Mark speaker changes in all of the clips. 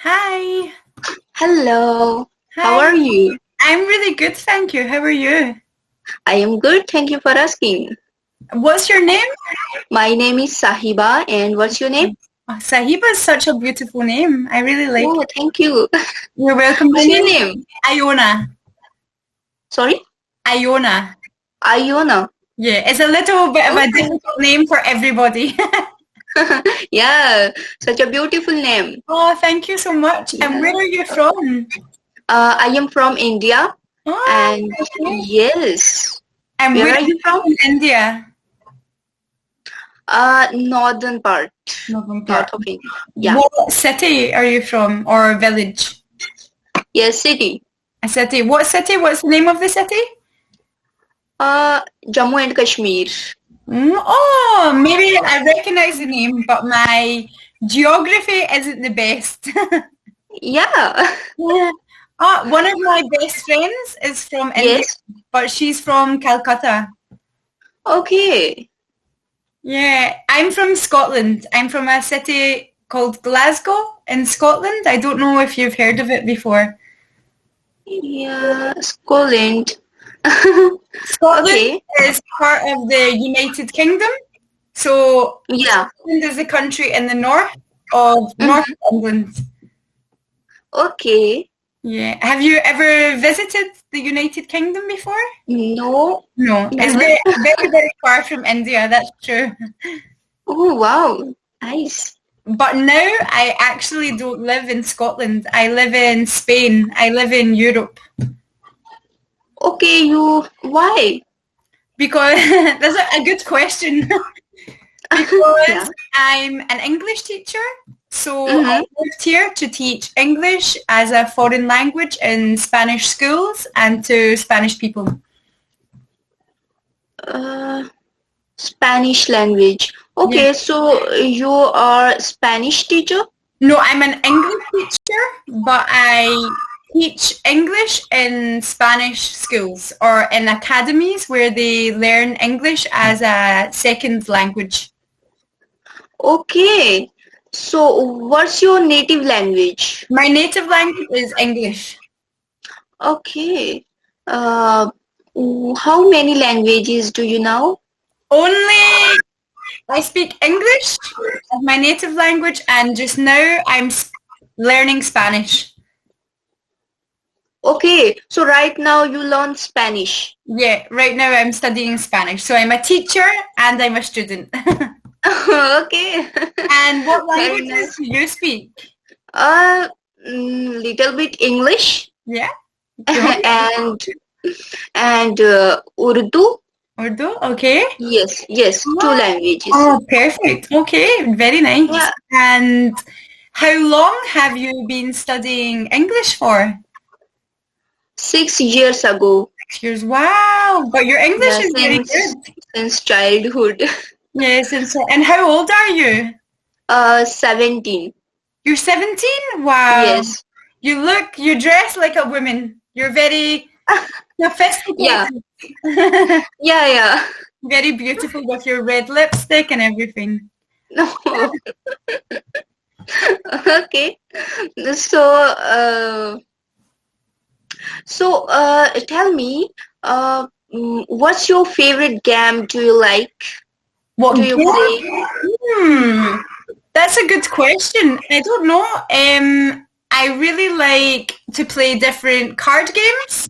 Speaker 1: Hi.
Speaker 2: Hello, how
Speaker 1: Hi.
Speaker 2: are you?
Speaker 1: I'm really good, thank you. How are you?
Speaker 2: I am good, thank you for asking.
Speaker 1: What's your name?
Speaker 2: My name is Sahiba, and what's your name?
Speaker 1: Oh, Sahiba is such a beautiful name. I really like
Speaker 2: Oh,
Speaker 1: it.
Speaker 2: thank you.
Speaker 1: You're welcome. My
Speaker 2: What's your
Speaker 1: name is
Speaker 2: name?
Speaker 1: Iona.
Speaker 2: Sorry?
Speaker 1: Iona.
Speaker 2: Iona.
Speaker 1: Yeah, it's a little bit of a
Speaker 2: Oh,
Speaker 1: difficult name for everybody.
Speaker 2: yeah, such a beautiful name.
Speaker 1: Oh, thank you so much. And where
Speaker 2: Yeah.
Speaker 1: are you from?
Speaker 2: I am from India,
Speaker 1: Oh,
Speaker 2: and
Speaker 1: okay.
Speaker 2: yes,
Speaker 1: And
Speaker 2: where
Speaker 1: where
Speaker 2: are you from?
Speaker 1: in India?
Speaker 2: Northern part,
Speaker 1: Northern
Speaker 2: north
Speaker 1: part.
Speaker 2: of India. Yeah,
Speaker 1: What city are you from or village?
Speaker 2: yes, city.
Speaker 1: A city. What city? What's the name of the city?
Speaker 2: Jammu and Kashmir.
Speaker 1: Oh, maybe I recognize the name, but my geography isn't the best.
Speaker 2: Yeah,
Speaker 1: Yeah. Oh, one of my best friends is from India,
Speaker 2: yes,
Speaker 1: but she's from Calcutta.
Speaker 2: okay.
Speaker 1: Yeah, I'm from Scotland. I'm from a city called Glasgow in Scotland. I don't know if you've heard of it before.
Speaker 2: Yeah, Scotland.
Speaker 1: Scotland
Speaker 2: Okay.
Speaker 1: is part of the United Kingdom. So
Speaker 2: Yeah.
Speaker 1: Scotland is the country in the north of North
Speaker 2: Mm-hmm.
Speaker 1: England.
Speaker 2: Okay.
Speaker 1: Yeah. Have you ever visited the United Kingdom before?
Speaker 2: No,
Speaker 1: No. It's
Speaker 2: never.
Speaker 1: very, very, very far from India, that's true.
Speaker 2: Oh, wow. Nice.
Speaker 1: But now I actually don't live in Scotland. I live in Spain. I live in Europe.
Speaker 2: Okay, why?
Speaker 1: Because that's a good question.
Speaker 2: Yeah.
Speaker 1: Because I'm an English teacher. So I
Speaker 2: Mm-hmm.
Speaker 1: moved here to teach English as a foreign language in Spanish schools and to Spanish people.
Speaker 2: Uh, Spanish language.
Speaker 1: Yeah.
Speaker 2: Okay, so you are Spanish teacher?
Speaker 1: No, I'm an English teacher, but I teach English in Spanish schools or in academies where they learn English as a second language.
Speaker 2: Okay. So what's your native language?
Speaker 1: My native language is English.
Speaker 2: Okay. Uh, how many languages do you know?
Speaker 1: Only I speak English as my native language, and just now I'm learning Spanish.
Speaker 2: Okay, so right now you learn Spanish.
Speaker 1: Yeah, right now I'm studying Spanish. So I'm a teacher and I'm a student.
Speaker 2: Okay.
Speaker 1: And what
Speaker 2: Very
Speaker 1: languages
Speaker 2: nice.
Speaker 1: do you speak?
Speaker 2: Little bit English
Speaker 1: Yeah? Go.
Speaker 2: and Urdu.
Speaker 1: Urdu, okay.
Speaker 2: Yes, two languages.
Speaker 1: Oh, perfect. Okay, very nice.
Speaker 2: Yeah,
Speaker 1: And how long have you been studying English for?
Speaker 2: 6 years ago.
Speaker 1: 6 years. Wow, but your English
Speaker 2: Yeah,
Speaker 1: is very good.
Speaker 2: since childhood.
Speaker 1: Yes, and how old are you?
Speaker 2: 17.
Speaker 1: You're 17? Wow.
Speaker 2: Yes.
Speaker 1: You dress like a woman. You're very
Speaker 2: Yeah,
Speaker 1: sophisticated.
Speaker 2: yeah.
Speaker 1: Very beautiful with your red lipstick and everything.
Speaker 2: No. Okay. So, tell me, what's your favorite game do you like?
Speaker 1: What
Speaker 2: Do you
Speaker 1: game?
Speaker 2: play?
Speaker 1: That's a good question. I don't know. I really like to play different card games.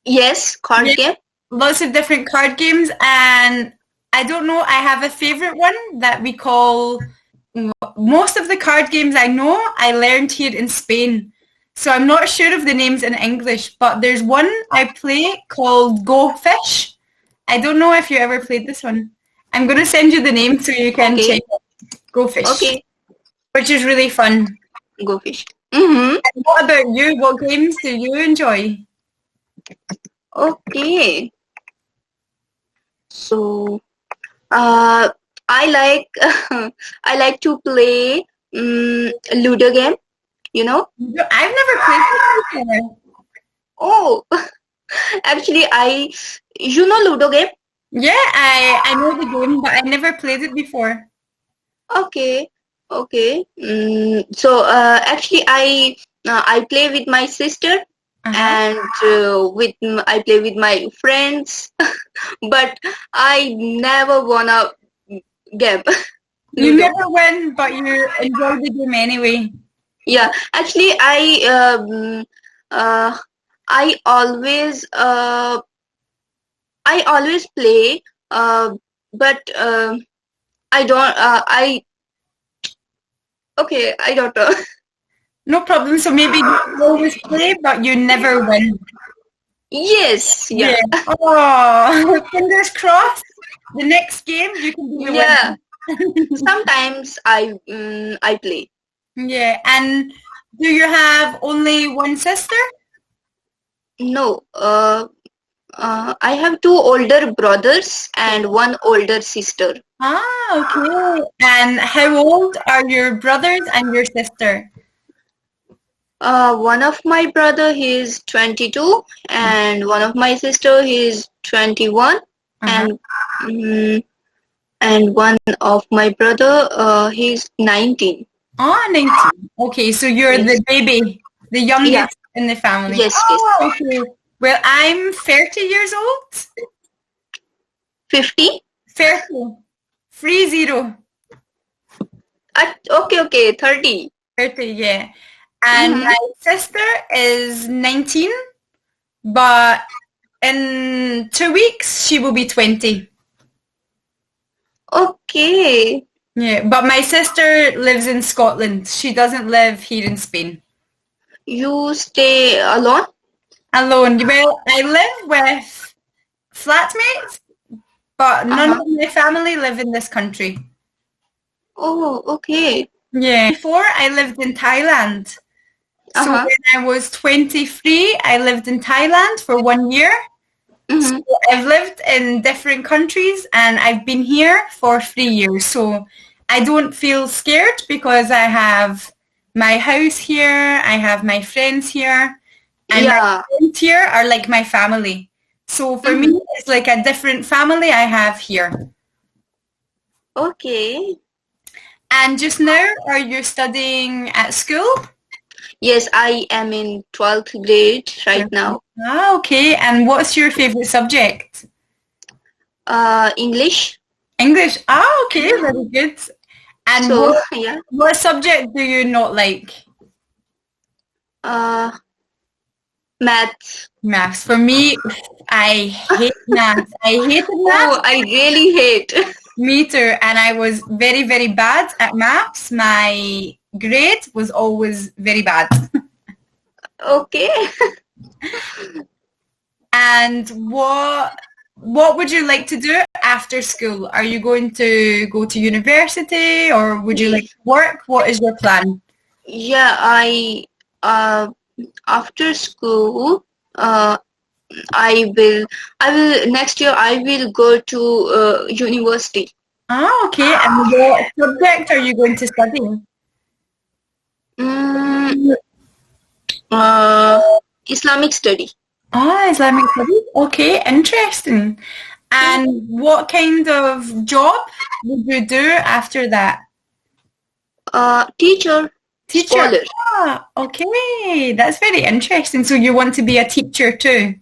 Speaker 2: Yes, card
Speaker 1: Yeah,
Speaker 2: game.
Speaker 1: lots of different card games, and I don't know. I have a favorite one that we call. Most of the card games I know I learned here in Spain, so I'm not sure of the names in English. But there's one I play called Go Fish. I don't know if you ever played this one. I'm going to send you the name so you can
Speaker 2: Okay,
Speaker 1: check it. Go Fish,
Speaker 2: okay.
Speaker 1: which is really fun.
Speaker 2: Go fish. Mm-hmm.
Speaker 1: And what about you? What games do you enjoy?
Speaker 2: Okay. So, I like I like to play Ludo game. You know?
Speaker 1: I've never played this before.
Speaker 2: Oh, actually, you know Ludo game?
Speaker 1: Yeah, I know the game, but I never played it before.
Speaker 2: Okay. Okay. So actually, I play with my sister, and I play with my friends, but I never won a game.
Speaker 1: You never win, but you enjoy the game anyway.
Speaker 2: Yeah, actually, I always play, but I don't. I don't know.
Speaker 1: No problem. So maybe you always play, but you never win.
Speaker 2: Yes. Yeah.
Speaker 1: Oh, fingers crossed. The next game you can be the
Speaker 2: Yeah.
Speaker 1: winner.
Speaker 2: Sometimes I play.
Speaker 1: Yeah. And do you have only one sister?
Speaker 2: No. I have two older brothers and one older sister.
Speaker 1: Ah, okay. And how old are your brothers and your sister?
Speaker 2: One of my brother is 22, and one of my sister is 21, and one of my brother he's 19.
Speaker 1: Oh, 19. Okay, so you're the baby, the youngest in the family.
Speaker 2: Yes.
Speaker 1: Okay. Well, I'm 30 years old.
Speaker 2: 50?
Speaker 1: 30. 30.
Speaker 2: Okay, 30.
Speaker 1: 30, yeah. And my sister is 19, but in 2 weeks she will be 20.
Speaker 2: Okay.
Speaker 1: Yeah, but my sister lives in Scotland. She doesn't live here in Spain.
Speaker 2: You stay alone?
Speaker 1: Alone. Well, I live with flatmates, but none of my family live in this country.
Speaker 2: Oh, okay.
Speaker 1: Yeah. Before I lived in Thailand. So when I was 23, I lived in Thailand for 1 year. So I've lived in different countries and I've been here for 3 years. So I don't feel scared because I have my house here, I have my friends here, and my friends here are like my family. So for me, it's like a different family I have here.
Speaker 2: Okay.
Speaker 1: And just now, are you studying at school?
Speaker 2: Yes, I am in 12th grade right now.
Speaker 1: Ah, okay. And what's your favorite subject?
Speaker 2: English.
Speaker 1: English. Ah, okay. Very good. And
Speaker 2: So,
Speaker 1: what subject do you not like?
Speaker 2: Maths.
Speaker 1: Maths. For me, I hate maths. I hated maths.
Speaker 2: Oh, I really hate.
Speaker 1: Me too. And I was very, very bad at maths. My grade was always very bad.
Speaker 2: Okay.
Speaker 1: And what would you like to do after school? Are you going to go to university or would you like to work? What is your plan?
Speaker 2: Yeah, I after school I will next year I will go to university.
Speaker 1: Ah, okay. And what subject are you going to study?
Speaker 2: Islamic study.
Speaker 1: Ah, Islamic studies. Okay, interesting. And what kind of job would you do after that?
Speaker 2: Teacher.
Speaker 1: Teacher.
Speaker 2: Scholar.
Speaker 1: Ah, okay. That's very interesting. So you want to be a teacher too?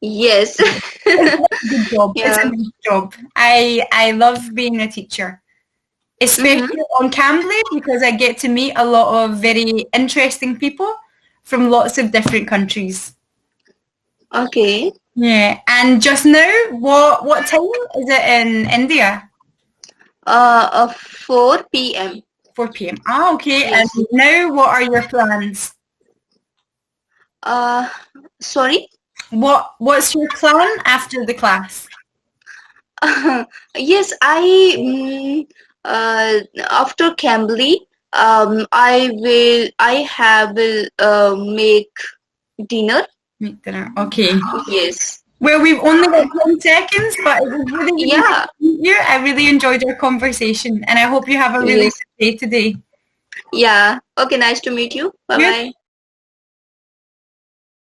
Speaker 2: Yes.
Speaker 1: It's a good job.
Speaker 2: Yeah.
Speaker 1: It's a good job. I love being a teacher, especially on Cambly because I get to meet a lot of very interesting people from lots of different countries.
Speaker 2: Okay.
Speaker 1: Yeah. And just now, what time is it in India?
Speaker 2: 4 p.m.
Speaker 1: 4 p.m. Ah, okay.
Speaker 2: Yes.
Speaker 1: And now, what are your plans?
Speaker 2: Sorry.
Speaker 1: What's your plan after the class?
Speaker 2: Yes, I after Cambly, I will make dinner.
Speaker 1: Make dinner. Okay.
Speaker 2: Yes.
Speaker 1: Well, we've only got 10 seconds, but it was really nice to meet you. I really enjoyed our conversation, and I hope you have a really good day today.
Speaker 2: Yeah. Okay. Nice to meet you. Bye bye.